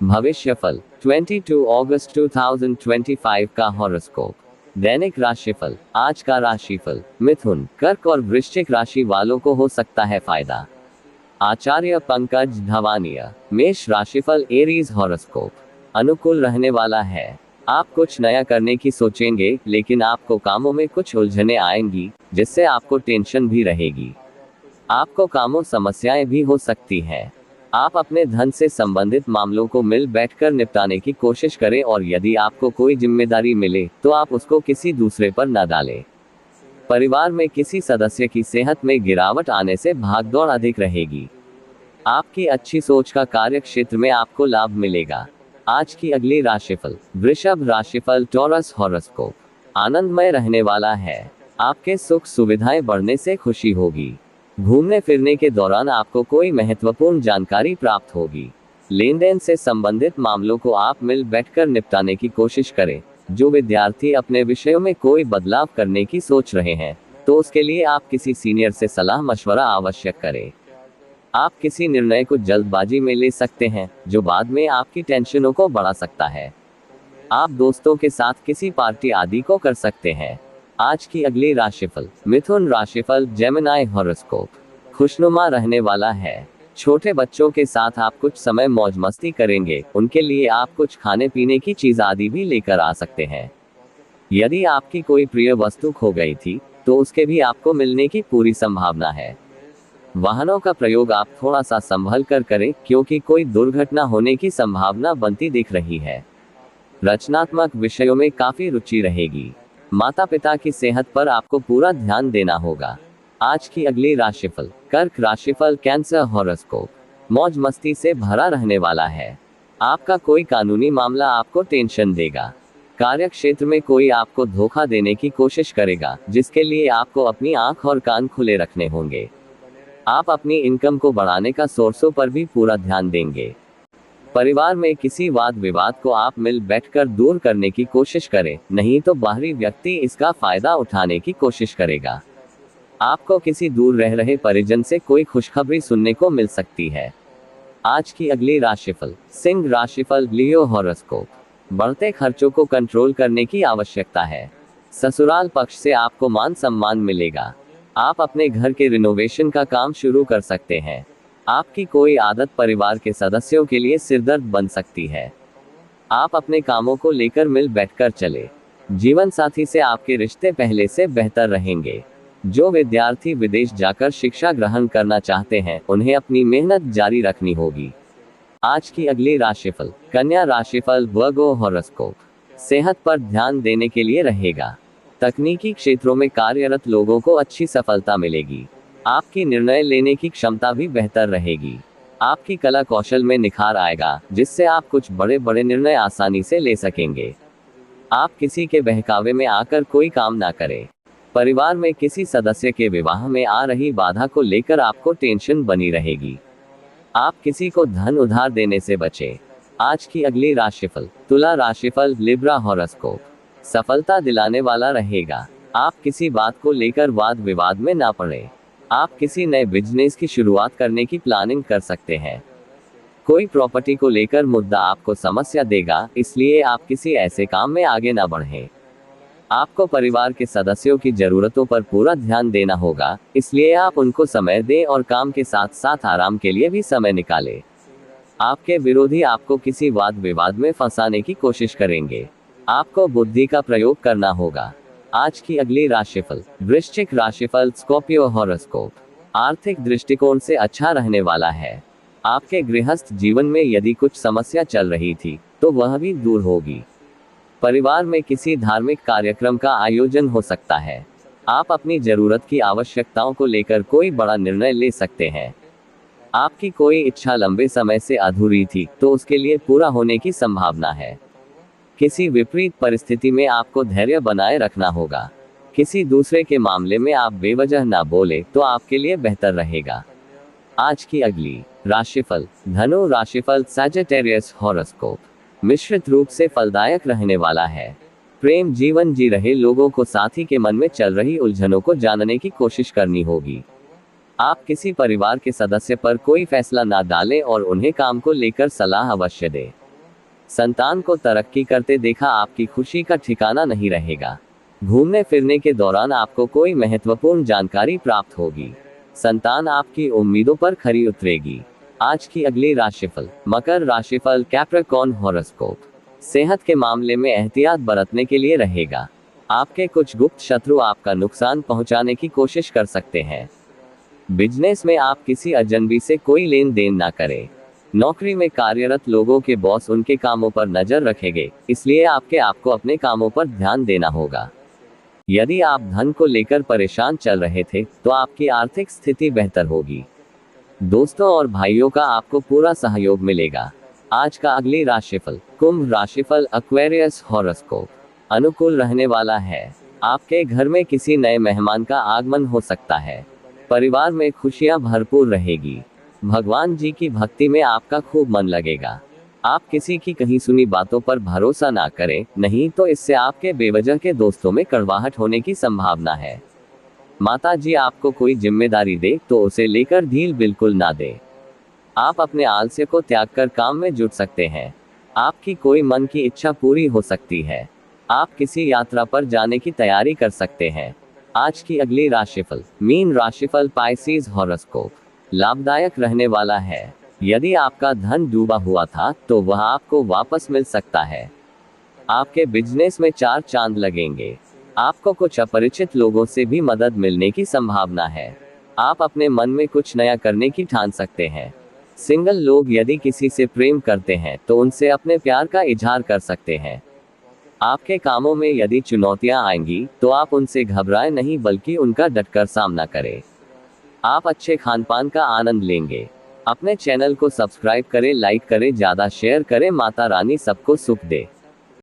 भविष्यफल 22 अगस्त 2025 का हॉरोस्कोप। दैनिक राशिफल। आज का राशिफल। मिथुन, कर्क और वृश्चिक राशि वालों को हो सकता है फायदा। आचार्य पंकज धवानिया। मेष राशिफल। Aries horoscope. अनुकूल रहने वाला है। आप कुछ नया करने की सोचेंगे, लेकिन आपको कामों में कुछ उलझनें आएंगी, जिससे आपको टेंशन भी रहेगी। आपको कामों समस्याएं भी हो सकती हैं। आप अपने धन से संबंधित मामलों को मिल बैठकर निपटाने की कोशिश करें, और यदि आपको कोई जिम्मेदारी मिले तो आप उसको किसी दूसरे पर न डालें। परिवार में किसी सदस्य की सेहत में गिरावट आने से भागदौड़ अधिक रहेगी। आपकी अच्छी सोच का कार्य क्षेत्र में आपको लाभ मिलेगा। आज की अगली राशिफल। वृषभ राशिफल। Taurus horoscope. आनंदमय रहने वाला है। आपके सुख सुविधाएं बढ़ने से खुशी होगी। घूमने फिरने के दौरान आपको कोई महत्वपूर्ण जानकारी प्राप्त होगी। लेन देन से संबंधित मामलों को आप मिल बैठकर निपटाने की कोशिश करें। जो विद्यार्थी अपने विषयों में कोई बदलाव करने की सोच रहे हैं, तो उसके लिए आप किसी सीनियर से सलाह मशवरा आवश्यक करें। आप किसी निर्णय को जल्दबाजी में ले सकते हैं, जो बाद में आपकी टेंशनों को बढ़ा सकता है। आप दोस्तों के साथ किसी पार्टी आदि को कर सकते हैं। आज की अगली राशिफल। मिथुन राशिफल। Gemini horoscope. खुशनुमा रहने वाला है। छोटे बच्चों के साथ आप कुछ समय मौज मस्ती करेंगे। उनके लिए आप कुछ खाने पीने की चीज आदि भी लेकर आ सकते हैं। यदि आपकी कोई प्रिय वस्तु खो गई थी, तो उसके भी आपको मिलने की पूरी संभावना है। वाहनों का प्रयोग आप थोड़ा सा संभल कर करें, क्योंकि कोई दुर्घटना होने की संभावना बनती दिख रही है। रचनात्मक विषयों में काफी रुचि रहेगी। माता पिता की सेहत पर आपको पूरा ध्यान देना होगा। आज की अगली राशिफल। कर्क राशिफल। Cancer horoscope. मौज मस्ती से भरा रहने वाला है। आपका कोई कानूनी मामला आपको टेंशन देगा। कार्य क्षेत्र में कोई आपको धोखा देने की कोशिश करेगा, जिसके लिए आपको अपनी आंख और कान खुले रखने होंगे। आप अपनी इनकम को बढ़ाने का सोर्सों पर भी पूरा ध्यान देंगे। परिवार में किसी वाद विवाद को आप मिल बैठकर दूर करने की कोशिश करें, नहीं तो बाहरी व्यक्ति इसका फायदा उठाने की कोशिश करेगा। आपको किसी दूर रह रहे परिजन से कोई खुशखबरी सुनने को मिल सकती है। आज की अगली राशिफल। सिंह राशिफल। लियो हॉरोस्कोप। बढ़ते खर्चों को कंट्रोल करने की आवश्यकता है। ससुराल पक्ष से आपको मान सम्मान मिलेगा। आप अपने घर के रिनोवेशन का काम शुरू कर सकते हैं। आपकी कोई आदत परिवार के सदस्यों के लिए सिरदर्द बन सकती है। आप अपने कामों को लेकर मिल बैठकर चले। जीवन साथी से आपके रिश्ते पहले से बेहतर रहेंगे। जो विद्यार्थी विदेश जाकर शिक्षा ग्रहण करना चाहते हैं, उन्हें अपनी मेहनत जारी रखनी होगी। आज की अगली राशिफल। कन्या राशिफल। वर्गो हॉरोस्कोप। सेहत पर ध्यान देने के लिए रहेगा। तकनीकी क्षेत्रों में कार्यरत लोगों को अच्छी सफलता मिलेगी। आपकी निर्णय लेने की क्षमता भी बेहतर रहेगी। आपकी कला कौशल में निखार आएगा, जिससे आप कुछ बड़े बड़े निर्णय आसानी से ले सकेंगे। आप किसी के बहकावे में आकर कोई काम ना करें। परिवार में किसी सदस्य के विवाह में आ रही बाधा को लेकर आपको टेंशन बनी रहेगी। आप किसी को धन उधार देने से बचें। आज की अगली राशिफल। तुला राशिफल। Libra horoscope. सफलता दिलाने वाला रहेगा। आप किसी बात को लेकर वाद विवाद में ना पड़े। आप किसी नए बिजनेस की शुरुआत करने की प्लानिंग कर सकते हैं। कोई प्रॉपर्टी को लेकर मुद्दा आपको समस्या देगा, इसलिए आप किसी ऐसे काम में आगे ना बढ़ें। आपको परिवार के सदस्यों की जरूरतों पर पूरा ध्यान देना होगा, इसलिए आप उनको समय दें और काम के साथ साथ आराम के लिए भी समय निकालें। आपके विरोधी आपको किसी वाद विवाद में फंसाने की कोशिश करेंगे। आपको बुद्धि का प्रयोग करना होगा। आज की अगली राशिफल। वृश्चिक राशिफल। Scorpio horoscope. आर्थिक दृष्टिकोण से अच्छा रहने वाला है। आपके गृहस्थ जीवन में यदि कुछ समस्या चल रही थी, तो वह भी दूर होगी। परिवार में किसी धार्मिक कार्यक्रम का आयोजन हो सकता है। आप अपनी जरूरत की आवश्यकताओं को लेकर कोई बड़ा निर्णय ले सकते हैं। आपकी कोई इच्छा लंबे समय से अधूरी थी, तो उसके लिए पूरा होने की संभावना है। किसी विपरीत परिस्थिति में आपको धैर्य बनाए रखना होगा। किसी दूसरे के मामले में आप बेवजह ना बोले, तो आपके लिए बेहतर रहेगा। आज की अगली राशिफल। धनु राशिफल। Sagittarius horoscope. मिश्रित रूप से फलदायक रहने वाला है। प्रेम जीवन जी रहे लोगों को साथी के मन में चल रही उलझनों को जानने की कोशिश करनी होगी। आप किसी परिवार के सदस्य पर कोई फैसला ना डालें और उन्हें काम को लेकर सलाह अवश्य दें। संतान को तरक्की करते देखा आपकी खुशी का ठिकाना नहीं रहेगा। घूमने फिरने के दौरान आपको कोई महत्वपूर्ण जानकारी प्राप्त होगी। संतान आपकी उम्मीदों पर खरी उतरेगी। आज की अगली राशिफल। मकर राशिफल, कैप्रिकॉर्न हॉरोस्कोप। सेहत के मामले में एहतियात बरतने के लिए रहेगा। आपके कुछ गुप्त शत्रु आपका नुकसान पहुंचाने की कोशिश कर सकते हैं। बिजनेस में आप किसी अजनबी से कोई लेन देन ना करें। नौकरी में कार्यरत लोगों के बॉस उनके कामों पर नजर रखेंगे, इसलिए आपको अपने कामों पर ध्यान देना होगा। यदि आप धन को लेकर परेशान चल रहे थे तो आपकी आर्थिक स्थिति बेहतर होगी। दोस्तों और भाइयों का आपको पूरा सहयोग मिलेगा। आज का अगली राशिफल। कुंभ राशिफल, एक्वेरियस हॉरोस्कोप। अनुकूल रहने वाला है। आपके घर में किसी नए मेहमान का आगमन हो सकता है। परिवार में खुशियां भरपूर रहेगी। भगवान जी की भक्ति में आपका खूब मन लगेगा। आप किसी की कहीं सुनी बातों पर भरोसा ना करें, नहीं तो इससे आपके बेवजह के दोस्तों में कड़वाहट होने की संभावना है। माता जी आपको कोई जिम्मेदारी दे तो उसे लेकर ढील बिल्कुल ना दे। आप अपने आलस्य को त्याग कर काम में जुट सकते हैं। आपकी कोई मन की इच्छा पूरी हो सकती है। आप किसी यात्रा पर जाने की तैयारी कर सकते हैं। आज की अगली राशिफल। मीन राशिफल, पाइसेस हॉरोस्कोप। लाभदायक रहने वाला है। यदि आपका धन डूबा हुआ था तो वह आपको वापस मिल सकता है। आपके बिजनेस में 4 चांद लगेंगे। आपको कुछ अपरिचित लोगों से भी मदद मिलने की संभावना है। आप अपने मन में कुछ नया करने की ठान सकते हैं। सिंगल लोग यदि किसी से प्रेम करते हैं तो उनसे अपने प्यार का इजहार कर सकते हैं। आपके कामों में यदि चुनौतियां आएंगी तो आप उनसे घबराएं नहीं, बल्कि उनका डटकर सामना करें। आप अच्छे खानपान का आनंद लेंगे। अपने चैनल को सब्सक्राइब करें, लाइक करें, ज्यादा शेयर करें। माता रानी सबको सुख दे।